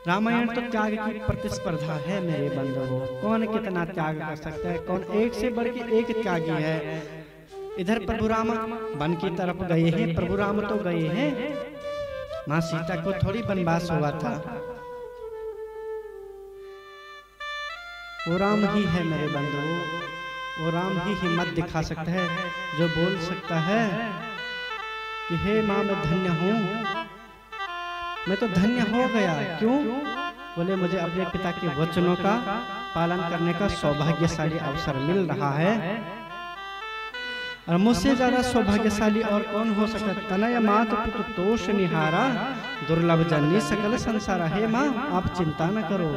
रामायण तो त्याग की प्रतिस्पर्धा है मेरे बंधुओं। कौन कितना त्याग कर सकता है, कौन एक से बढ़ के एक त्यागी है। इधर प्रभु राम वन की तरफ गए हैं, प्रभु राम तो गए हैं, मां सीता को थोड़ी वनवास हुआ था। वो राम ही है मेरे बंधुओं, वो राम ही हिम्मत दिखा सकता है, जो बोल सकता है कि हे माँ मैं धन्य हूँ, मैं तो धन्य हो गया। क्यों? बोले मुझे अपने पिता के वचनों का पालन करने का सौभाग्यशाली अवसर मिल रहा है, और मुझसे ज्यादा सौभाग्यशाली और कौन हो सकता। तनय मात पुत्र तोष निहारा, दुर्लभ जननी सकल संसारा। हे माँ आप चिंता न करो।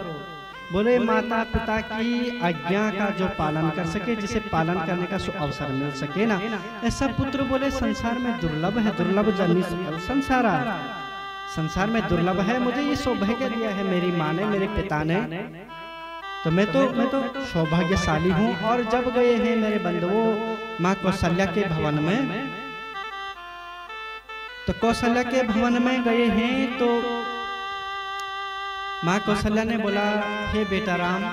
बोले माता पिता की आज्ञा का जो पालन कर सके, जिसे पालन करने का अवसर मिल सके ना, ऐसा पुत्र बोले संसार में दुर्लभ है। दुर्लभ जननी सकल संसारा, संसार में दुर्लभ है। मुझे ये सौभाग्य दिया है मेरी माँ ने, मेरे पिता ने, तो मैं तो सौभाग्यशाली हूँ। और जब गए हैं मेरे बंधुओं माँ कौशल्या के भवन में, तो कौशल्या के भवन में गए हैं तो माँ कौशल्या ने बोला हे बेटा राम,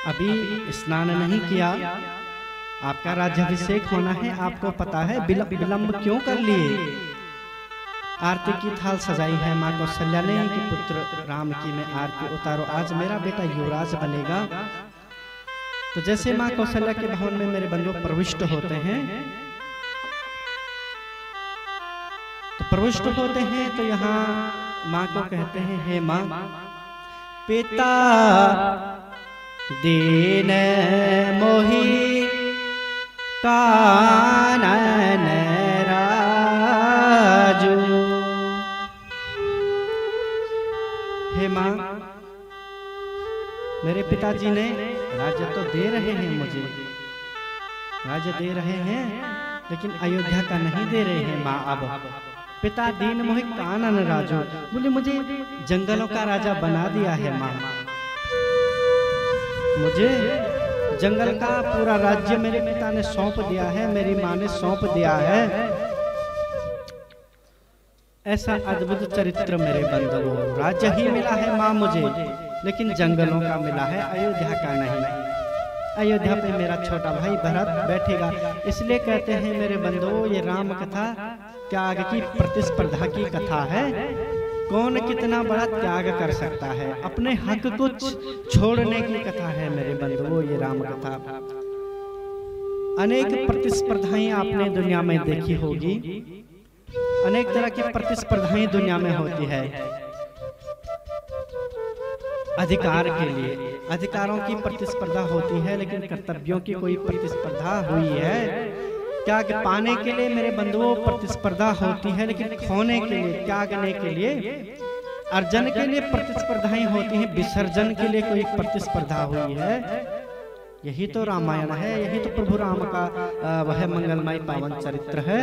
अभी स्नान नहीं किया, आपका राज्याभिषेक होना है, आपको पता है, विलंब क्यों कर लिए। आरती की थाल सजाई है माँ कौशल्या ने कि पुत्र राम की मैं आरती उतारो, आज मेरा बेटा युवराज बनेगा। तो जैसे माँ कौशल्या के भवन में मेरे बंधु प्रविष्ट होते हैं, तो प्रविष्ट होते हैं तो यहाँ माँ को कहते हैं हे माँ, पिता दीन मोहि कानन राजू। हे माँ मेरे पिताजी ने राज्य तो दे रहे हैं मुझे, राज्य दे रहे हैं, लेकिन अयोध्या का नहीं दे रहे हैं माँ। अब पिता दीन मोहि कानन राजू, बोले मुझे जंगलों का राजा बना दिया है माँ, मुझे जंगल का पूरा राज्य मेरे पिता ने सौंप दिया है, मेरी माँ ने सौंप दिया है। ऐसा अद्भुत चरित्र मेरे बंधुओं, राज्य ही मिला है माँ मुझे, लेकिन जंगलों का मिला है, अयोध्या का नहीं। अयोध्या पे मेरा छोटा भाई भरत बैठेगा। इसलिए कहते हैं मेरे बंधुओं ये राम कथा त्याग की प्रतिस्पर्धा की कथा है। कौन कितना बड़ा त्याग कर सकता है, अपने हक को छोड़ने की कथा है मेरे बंधुओं ये राम कथा। अनेक प्रतिस्पर्धाएं आपने दुनिया में देखी होगी, अनेक तरह की प्रतिस्पर्धाएं दुनिया में होती है। अधिकार के लिए अधिकारों की प्रतिस्पर्धा होती है, लेकिन कर्तव्यों की कोई प्रतिस्पर्धा हुई है क्या? कि पाने के लिए मेरे बंधुओं प्रतिस्पर्धा होती है, लेकिन खोने के लिए, त्यागने के लिए, अर्जन के लिए प्रतिस्पर्धाएं होती हैं, विसर्जन के लिए कोई प्रतिस्पर्धा हुई है। यही तो रामायण है, यही तो प्रभु राम का वह मंगलमय पावन चरित्र है।